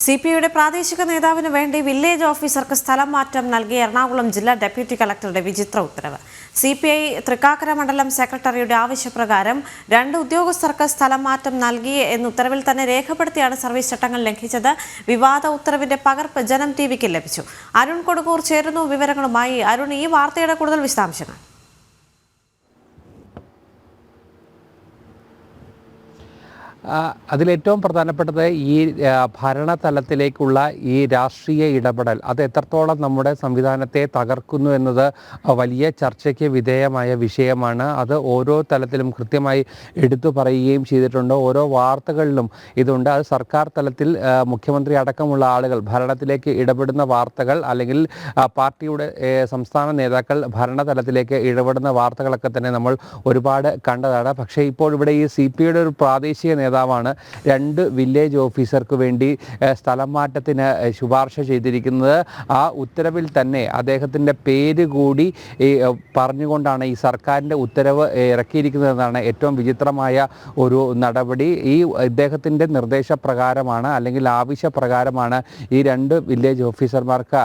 സിപിഐയുടെ പ്രാദേശിക നേതാവിന് വേണ്ടി വില്ലേജ് ഓഫീസർക്ക് സ്ഥലം മാറ്റം നൽകിയ എറണാകുളം ജില്ലാ ഡെപ്യൂട്ടി കളക്ടറുടെ വിചിത്ര ഉത്തരവ്. സിപിഐ തൃക്കാക്കര മണ്ഡലം സെക്രട്ടറിയുടെ ആവശ്യപ്രകാരം 2 ഉദ്യോഗസ്ഥർക്ക് സ്ഥലം മാറ്റം നൽകി എന്ന ഉത്തരവിൽ തന്നെ രേഖപ്പെടുത്തിയാണ് സർവീസ് ചട്ടങ്ങൾ ലംഘിച്ചത്. വിവാദ ഉത്തരവിന്റെ പകർപ്പ് ജനം ടിവിക്ക് ലഭിച്ചു. അരുൺ കൊടുക്കൂർ ചേരുന്നു വിവരങ്ങളുമായി. അരുൺ, ഈ വാർത്തയുടെ കൂടുതൽ വിശദാംശങ്ങൾ. അതിലേറ്റവും പ്രധാനപ്പെട്ടത് ഈ ഭരണതലത്തിലേക്കുള്ള ഈ രാഷ്ട്രീയ ഇടപെടൽ അത് എത്രത്തോളം നമ്മുടെ സംവിധാനത്തെ തകർക്കുന്നു എന്നത് വലിയ ചർച്ചയ്ക്ക് വിധേയമായ വിഷയമാണ്. അത് ഓരോ തലത്തിലും കൃത്യമായി എടുത്തു പറയുകയും ചെയ്തിട്ടുണ്ട്. ഓരോ വാർത്തകളിലും ഇതുണ്ട്. അത് സർക്കാർ തലത്തിൽ മുഖ്യമന്ത്രി അടക്കമുള്ള ആളുകൾ ഭരണത്തിലേക്ക് ഇടപെടുന്ന വാർത്തകൾ, അല്ലെങ്കിൽ പാർട്ടിയുടെ സംസ്ഥാന നേതാക്കൾ ഭരണതലത്തിലേക്ക് ഇടപെടുന്ന വാർത്തകളൊക്കെ തന്നെ നമ്മൾ ഒരുപാട് കണ്ടതാണ്. പക്ഷേ ഇപ്പോൾ ഇവിടെ ഈ സിപിഐയുടെ ഒരു പ്രാദേശിക നേതാവാണ് 2 വില്ലേജ് ഓഫീസർക്ക് വേണ്ടി സ്ഥലം മാറ്റത്തിന് ശുപാർശ ചെയ്തിരിക്കുന്നത്. ആ ഉത്തരവിൽ തന്നെ അദ്ദേഹത്തിൻ്റെ പേര് കൂടി പറഞ്ഞുകൊണ്ടാണ് ഈ സർക്കാരിൻ്റെ ഉത്തരവ് ഇറക്കിയിരിക്കുന്നതെന്നാണ് ഏറ്റവും വിചിത്രമായ ഒരു നടപടി. ഈ ഇദ്ദേഹത്തിൻ്റെ നിർദ്ദേശപ്രകാരമാണ്, അല്ലെങ്കിൽ ആവശ്യപ്രകാരമാണ് ഈ 2 വില്ലേജ് ഓഫീസർമാർക്ക്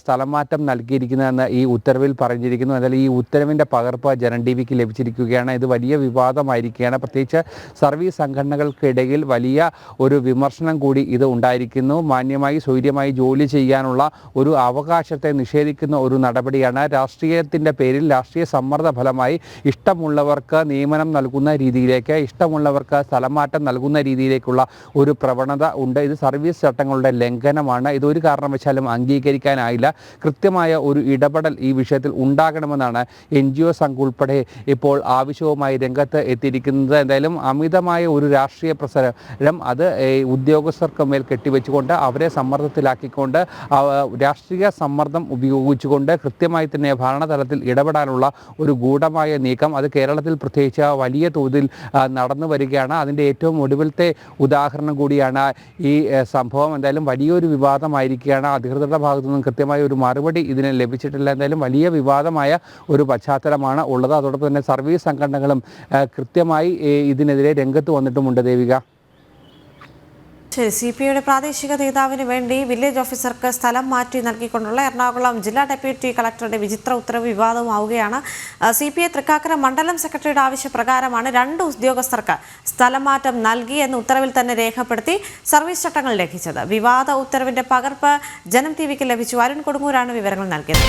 സ്ഥലം മാറ്റം നൽകിയിരിക്കുന്നതെന്ന് ഈ ഉത്തരവിൽ പറഞ്ഞിരിക്കുന്നു. എന്നാൽ ഈ ഉത്തരവിൻ്റെ പകർപ്പ് ജനം ടിവിക്ക് ലഭിച്ചിരിക്കുകയാണ്. ഇത് വലിയ വിവാദമായിരിക്കുകയാണ്. പ്രത്യേകിച്ച് സർവീസ് സംഘടനകൾക്കിടയിൽ വലിയ ഒരു വിമർശനം കൂടി ഇത് ഉണ്ടായിരിക്കുന്നു. മാന്യമായി സ്വൈര്യമായി ജോലി ചെയ്യാനുള്ള ഒരു അവകാശത്തെ നിഷേധിക്കുന്ന ഒരു നടപടിയാണ്. രാഷ്ട്രീയത്തിൻ്റെ പേരിൽ, രാഷ്ട്രീയ സമ്മർദ്ദ ഫലമായി ഇഷ്ടമുള്ളവർക്ക് നിയമനം നൽകുന്ന രീതിയിലേക്ക്, ഇഷ്ടമുള്ളവർക്ക് സ്ഥലമാറ്റം നൽകുന്ന രീതിയിലേക്കുള്ള ഒരു പ്രവണത ഉണ്ട്. ഇത് സർവീസ് ചട്ടങ്ങളുടെ ലംഘനമാണ്. ഇതൊരു കാരണവശാലും അംഗീകരിക്കാനായില്ല. കൃത്യമായ ഒരു ഇടപെടൽ ഈ വിഷയത്തിൽ ഉണ്ടാകണമെന്നാണ് NGO സംഘം ഉൾപ്പെടെ ഇപ്പോൾ ആവശ്യവുമായി രംഗത്ത് എത്തിയിരിക്കുന്നത്. എന്തായാലും അമിതമായ ഒരു രാഷ്ട്രീയ പ്രസരം അത് ഉദ്യോഗസ്ഥർക്ക് മേൽ കെട്ടിവെച്ചുകൊണ്ട് അവരെ സമ്മർദ്ദത്തിലാക്കിക്കൊണ്ട് രാഷ്ട്രീയ സമ്മർദ്ദം ഉപയോഗിച്ചുകൊണ്ട് കൃത്യമായി തന്നെ ഭരണതലത്തിൽ ഇടപെടാനുള്ള ഒരു ഗൂഢമായ നീക്കം അത് കേരളത്തിൽ പ്രത്യേകിച്ച് വലിയ തോതിൽ നടന്നു വരികയാണ്. അതിൻ്റെ ഏറ്റവും ഒടുവിലത്തെ ഉദാഹരണം കൂടിയാണ് ഈ സംഭവം. എന്തായാലും വലിയൊരു വിവാദമായിരിക്കുകയാണ്. അധികൃതരുടെ ഭാഗത്തു നിന്നും കൃത്യമായ ഒരു മറുപടി ഇതിന് ലഭിച്ചിട്ടില്ല. എന്തായാലും വലിയ വിവാദമായ ഒരു പശ്ചാത്തലമാണ് ഉള്ളത്. അതോടൊപ്പം തന്നെ സർവീസ് സംഘടനകളും കൃത്യമായി ഇതിനെതിരെ രംഗത്ത് വന്നിട്ടുമുണ്ട്. ദേവിക, ശരി. സിപിഐയുടെ പ്രാദേശിക നേതാവിന് വേണ്ടി വില്ലേജ് ഓഫീസർക്ക് സ്ഥലം മാറ്റി നൽകിക്കൊണ്ടുള്ള എറണാകുളം ജില്ലാ ഡെപ്യൂട്ടി കളക്ടറുടെ വിചിത്ര ഉത്തരവ് വിവാദമാവുകയാണ്. സിപിഐ തൃക്കാക്കര മണ്ഡലം സെക്രട്ടറിയുടെ ആവശ്യപ്രകാരമാണ് 2 ഉദ്യോഗസ്ഥർക്ക് സ്ഥലം മാറ്റം നൽകി എന്ന ഉത്തരവിൽ തന്നെ രേഖപ്പെടുത്തി സർവീസ് ചട്ടങ്ങൾ ലംഘിച്ചത്. വിവാദ ഉത്തരവിന്റെ പകർപ്പ് ജനം ടിവിക്ക് ലഭിച്ചു. അരുൺ കൊടുങ്ങൂരാണ് വിവരങ്ങൾ നൽകിയത്.